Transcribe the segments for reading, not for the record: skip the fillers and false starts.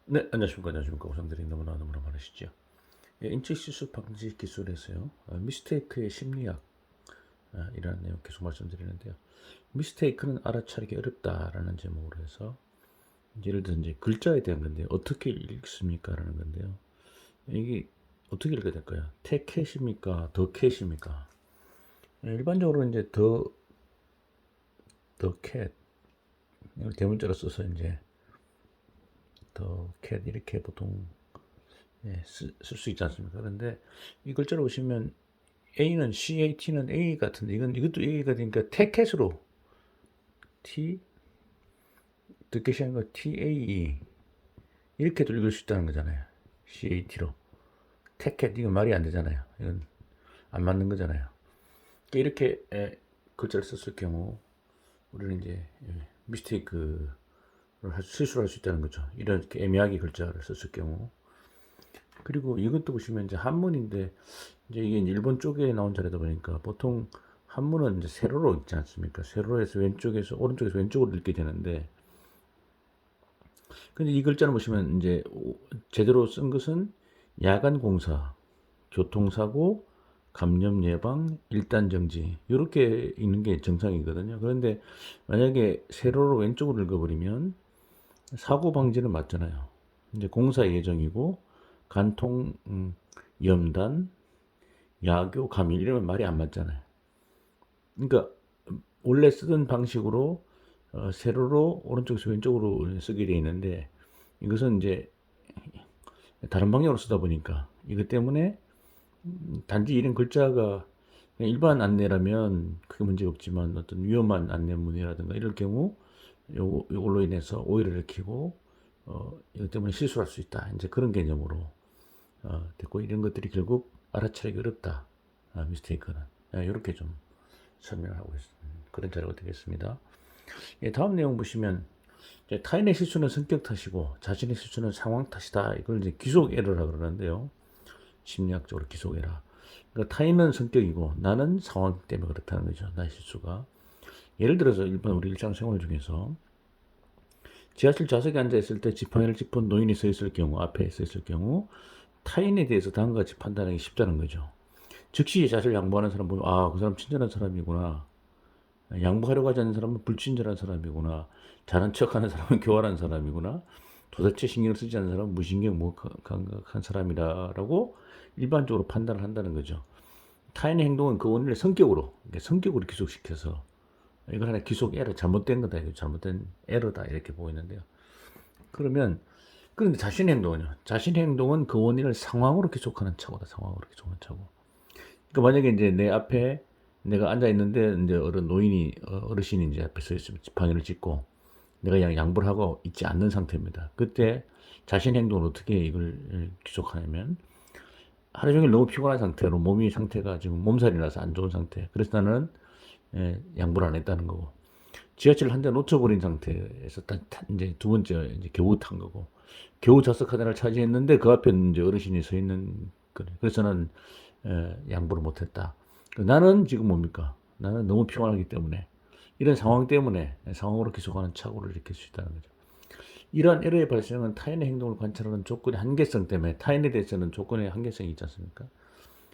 네, 안녕하십니까. 안녕하십니까. 오상들이 너무나 많으시죠. 예, 인체 실수 방지 기술에서요. 미스테이크의 심리학 이라는 내용 계속 말씀드리는데요. 미스테이크는 알아차리기 어렵다라는 제목으로 해서 예를 들어 이제 글자에 대한 건데요. 어떻게 읽습니까라는 건데요. 이게 어떻게 읽어야 될까요? 테캣입니까? 더캣입니까? 일반적으로 이제 더캣 이걸 대문자로 써서 이제 더캣 이렇게 보통 쓸 수 있지 않습니까? 그런데 이 글자를 보시면 A는 CAT는 A 같은데 이것도 A가 되니까 태캣으로 T 듣기 시작한 거 TAE 이렇게도 읽을 수 있다는 거잖아요. CAT로 태캣 이건 말이 안 되잖아요. 이건 안 맞는 거잖아요. 그러니까 이렇게 글자를 썼을 경우 우리는 이제 미스테이크를 실수를 할 수 있다는 거죠. 이렇게 애매하게 글자를 썼을 경우. 그리고 이것도 보시면 이제 한문인데 이제 이게 일본 쪽에 나온 자료다 보니까 보통 한문은 이제 세로로 읽지 않습니까? 세로로 해서 왼쪽에서 오른쪽에서 왼쪽으로 읽게 되는데 근데 이 글자를 보시면 이제 제대로 쓴 것은 야간 공사, 교통사고, 감염 예방, 일단 정지 이렇게 읽는 게 정상이거든요. 그런데 만약에 세로로 왼쪽으로 읽어버리면 사고 방지는 맞잖아요. 이제 공사 예정이고 간통 염단, 야교, 감일 이러면 말이 안 맞잖아요. 그러니까 원래 쓰던 방식으로 세로로 오른쪽에서 왼쪽으로 쓰게 돼 있는데 이것은 이제 다른 방향으로 쓰다 보니까 이것 때문에 단지 이런 글자가 그냥 일반 안내라면 크게 문제 없지만 어떤 위험한 안내문이라든가 이럴 경우 요걸로 인해서 오해를 일으키고 이것 때문에 실수할 수 있다. 이제 그런 개념으로 됐고 이런 것들이 결국 알아차리기 어렵다. 미스테이크는 이렇게 좀 설명을 하고 있습니다. 그런 자료가 되겠습니다. 예, 다음 내용 보시면 타인의 실수는 성격 탓이고 자신의 실수는 상황 탓이다. 이걸 이제 기속 에러라 그러는데요. 심리학적으로 기속 에러. 그러니까 타인은 성격이고 나는 상황 때문에 그렇다는 거죠. 나의 실수가. 예를 들어서 일반 우리 일상생활 중에서 지하철 좌석에 앉아 있을 때 지팡이를 짚은 노인이 서 있을 경우, 앞에 서 있을 경우 타인에 대해서 다음과 같이 판단하기 쉽다는 거죠. 즉시 자신을 양보하는 사람 보면 그 사람 친절한 사람이구나. 양보하려고 하지 않는 사람은 불친절한 사람이구나. 잘한 척하는 사람은 교활한 사람이구나. 도대체 신경을 쓰지 않는 사람은 무신경 무감각한 사람이라고 일반적으로 판단을 한다는 거죠. 타인의 행동은 그 원인을 성격으로 기속시켜서 이걸 하나 기속 에러 잘못된 거다. 잘못된 에러다 이렇게 보이는데요. 그러면 그런데 자신의 행동은요. 자신의 행동은 그 원인을 상황으로 기속하는 차고다. 상황으로 기속하는 차고. 그러니까 만약에 이제 내 앞에 내가 앉아 있는데 이제 어르신이 이제 앞에 서 있으면 지팡이를 짚고 내가 그냥 양보를 하고 있지 않는 상태입니다. 그때 자신 행동을 어떻게 이걸 기속하냐면 하루 종일 너무 피곤한 상태로 몸이 상태가 지금 몸살이 나서 안 좋은 상태. 그래서 나는 양보를 안 했다는 거고 지하철 한 대 놓쳐버린 상태에서 이제 두 번째 이제 겨우 탄 거고 겨우 좌석 하나를 차지했는데 그 앞에 이제 어르신이 서 있는 거래. 그래서 나는 양보를 못했다. 나는 지금 뭡니까? 나는 너무 피곤하기 때문에 이런 상황 때문에 상황으로 계속하는 착오를 일으킬 수 있다는 거죠. 이러한 에러의 발생은 타인의 행동을 관찰하는 조건의 한계성 때문에 타인에 대해서는 조건의 한계성이 있지 않습니까?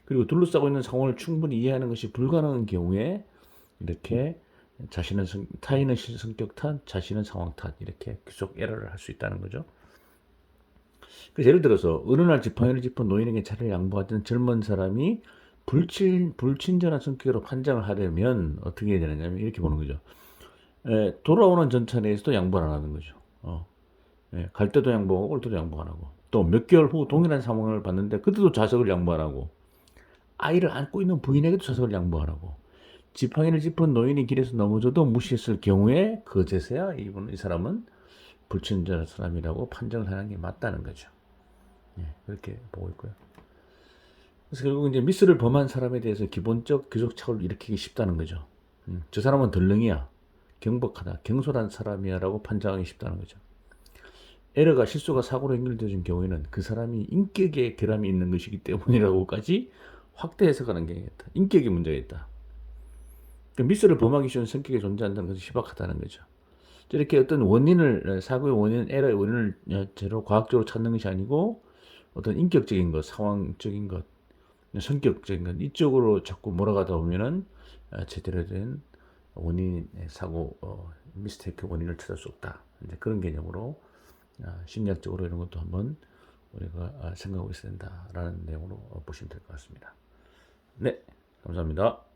그리고 둘러싸고 있는 상황을 충분히 이해하는 것이 불가능한 경우에 이렇게 타인은 성격 탓, 자신은 상황 탓 이렇게 계속 에러를 할 수 있다는 거죠. 그래서 예를 들어서 어느 날 지팡이를 짚은 노인에게 차를 양보하던 젊은 사람이 불친절한 성격으로 판정을 하려면 어떻게 해야 되느냐면 이렇게 보는 거죠. 돌아오는 전차내에서도 양보 안 하는 거죠. 갈 때도 양보하고 올 때도 양보 안 하고 또 몇 개월 후 동일한 상황을 봤는데 그때도 좌석을 양보 안 하고 아이를 안고 있는 부인에게도 좌석을 양보 안 하고 지팡이를 짚은 노인이 길에서 넘어져도 무시했을 경우에 그제서야 이 사람은 불친절한 사람이라고 판정을 하는 게 맞다는 거죠. 그렇게 보고 있고요. 그래서 결국 이제 미스를 범한 사람에 대해서 기본적 교속착오를 일으키기 쉽다는 거죠. 저 사람은 덜렁이야, 경박하다, 경솔한 사람이야라고 판정하기 쉽다는 거죠. 에러가 실수가 사고로 연결되어진 경우에는 그 사람이 인격에 결함이 있는 것이기 때문이라고까지 확대 해석하는 게 있다. 인격에 문제가 있다. 그러니까 미스를 범하기 쉬운 성격이 존재한다는 것은 희박하다는 거죠. 이렇게 어떤 원인을 사고의 원인, 에러의 원인을 제로 과학적으로 찾는 것이 아니고 어떤 인격적인 것, 상황적인 것, 성격적인 것 이쪽으로 자꾸 몰아가다 보면은 제대로 된 원인 사고 미스테이크 원인을 찾을 수 없다. 이제 그런 개념으로 심리학적으로 이런 것도 한번 우리가 생각하고 있어야 된다라는 내용으로 보시면 될 것 같습니다. 네, 감사합니다.